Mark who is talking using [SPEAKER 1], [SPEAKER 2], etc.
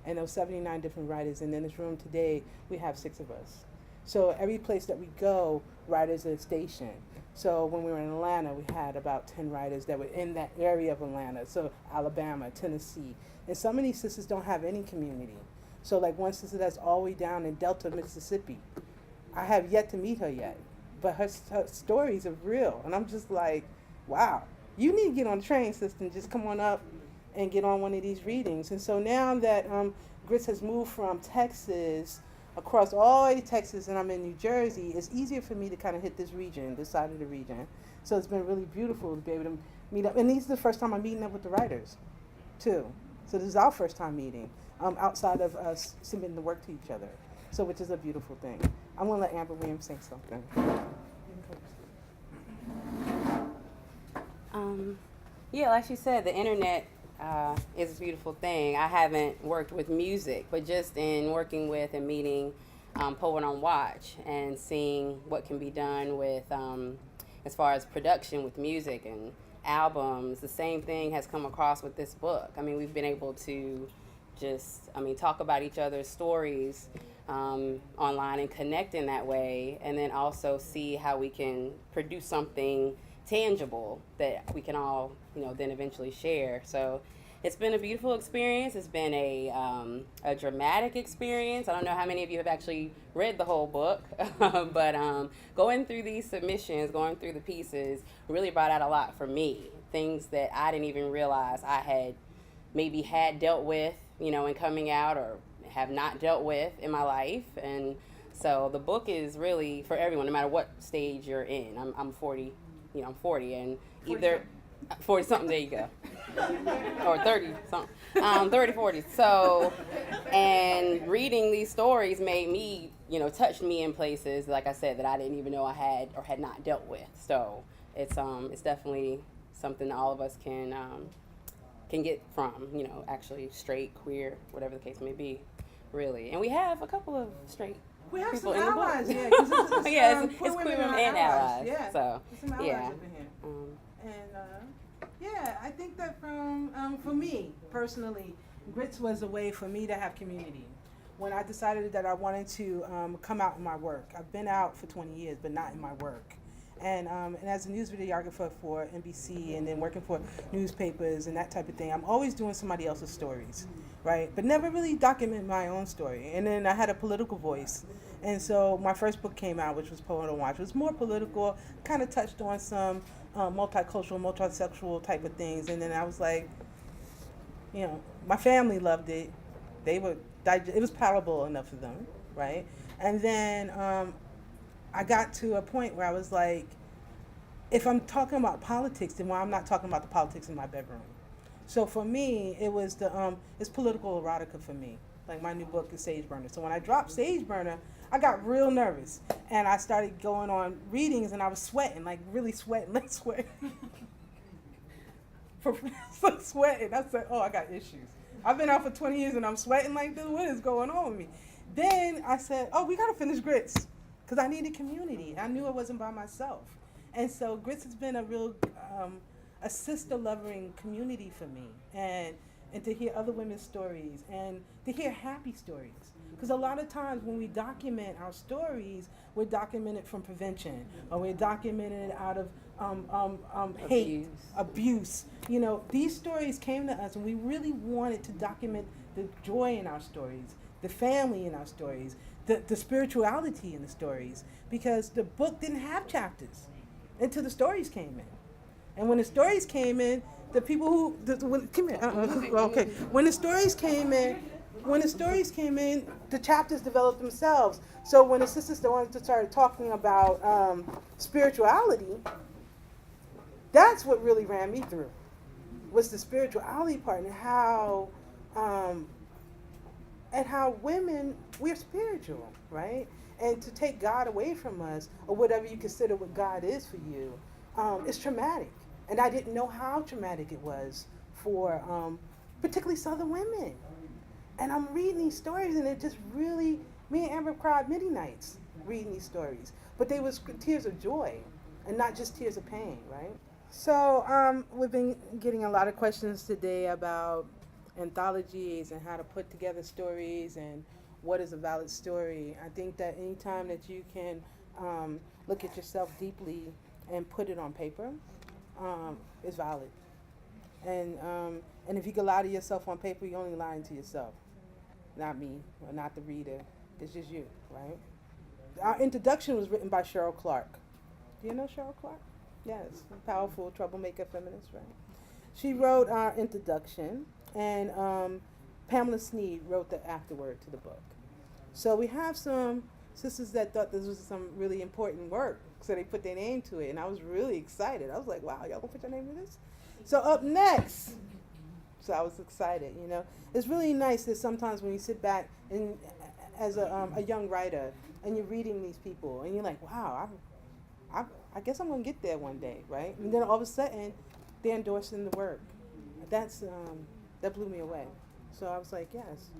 [SPEAKER 1] and those 79 different writers. And in this room today, we have 6 of us. So every place that we go, writers are stationed. So when we were in Atlanta, we had about 10 writers that were in that area of Atlanta. So Alabama, Tennessee. And some of these sisters don't have any community. So like one sister that's all the way down in Delta, Mississippi. I have yet to meet her yet, but her stories are real. And I'm just like, wow, you need to get on the train, sister, and just come on up and get on one of these readings. And so now that G.R.I.T.S has moved from Texas across all of Texas, and I'm in New Jersey, it's easier for me to kind of hit this region, this side of the region. So it's been really beautiful to be able to meet up. And this is the first time I'm meeting up with the writers, too. So this is our first time meeting, outside of us submitting the work to each other. So which is a beautiful thing. I'm going to let Amber Williams say something.
[SPEAKER 2] Yeah, like she said, the internet is a beautiful thing. I haven't worked with music, but just in working with and meeting Poet on Watch and seeing what can be done with, as far as production with music and albums, the same thing has come across with this book. I mean, we've been able to just, talk about each other's stories online and connect in that way, and then also see how we can produce something tangible that we can all, then eventually share. So it's been a beautiful experience. It's been a dramatic experience. I don't know how many of you have actually read the whole book, but going through these submissions, going through the pieces, really brought out a lot for me. Things that I didn't even realize I had dealt with, in coming out, or have not dealt with in my life. And so the book is really for everyone, no matter what stage you're in. I'm 40, I'm 40, and either 40 something, there you go. Or 30 something, 30, 40. So, and reading these stories made me, touched me in places, like I said, that I didn't even know I had or had not dealt with. So it's definitely something that all of us can get from, actually straight, queer, whatever the case may be, really. And we have a couple of straight
[SPEAKER 1] we have
[SPEAKER 2] people
[SPEAKER 1] some
[SPEAKER 2] in
[SPEAKER 1] allies,
[SPEAKER 2] the book.
[SPEAKER 1] yeah. It's,
[SPEAKER 2] Yeah, it's
[SPEAKER 1] queer
[SPEAKER 2] queer women and allies.
[SPEAKER 1] Yeah,
[SPEAKER 2] So,
[SPEAKER 1] there's some allies
[SPEAKER 2] yeah.
[SPEAKER 1] up in here. Yeah, I think that for me, personally, G.R.I.T.S was a way for me to have community. When I decided that I wanted to come out in my work, I've been out for 20 years, but not in my work. And as a news videographer for NBC and then working for newspapers and that type of thing, I'm always doing somebody else's stories, right? But never really document my own story. And then I had a political voice. And so my first book came out, which was Poet on Watch. It was more political, kind of touched on some multicultural, multisexual type of things. And then I was like, my family loved it. It was palatable enough for them, right? And then I got to a point where I was like, if I'm talking about politics, then why I'm not talking about the politics in my bedroom? So for me, it was it's political erotica for me. Like my new book is Sage Burner. So when I dropped Sage Burner, I got real nervous. And I started going on readings and I was sweating, like really sweating, like sweating. Sweating. I said, oh, I got issues. I've been out for 20 years and I'm sweating like this. What is going on with me? Then I said, oh, we got to finish G.R.I.T.S. because I needed community. I knew I wasn't by myself. And so G.R.I.T.S has been a real, a sister-loving community for me. And to hear other women's stories and to hear happy stories. Because a lot of times when we document our stories, we're documented from prevention, or we're documented out of hate, abuse. These stories came to us and we really wanted to document the joy in our stories, the family in our stories, the spirituality in the stories, because the book didn't have chapters until the stories came in. And when the stories came in, the people who, when the stories came in, the chapters developed themselves. So when the sisters wanted to start talking about spirituality, that's what really ran me through, was the spirituality part and how women, we're spiritual, right? And to take God away from us, or whatever you consider what God is for you, is traumatic. And I didn't know how traumatic it was for particularly Southern women. And I'm reading these stories and it just really, me and Amber cried many nights reading these stories. But they was tears of joy and not just tears of pain, right? So we've been getting a lot of questions today about anthologies and how to put together stories and what is a valid story. I think that anytime that you can look at yourself deeply and put it on paper is valid. And if you can lie to yourself on paper, you're only lying to yourself, not me or not the reader. It's just you, right? Our introduction was written by Cheryl Clark. Do you know Cheryl Clark? Yes, powerful troublemaker feminist, right? She wrote our introduction, and Pamela Sneed wrote the afterword to the book. So we have some sisters that thought this was some really important work, so they put their name to it, and I was really excited. I was like, wow, y'all gonna put your name to this? So up next, so I was excited, you know. It's really nice that sometimes when you sit back and as a young writer and you're reading these people and you're like, wow, I guess I'm gonna get there one day, right? And then all of a sudden, they're endorsing the work. That blew me away. So I was like, yes.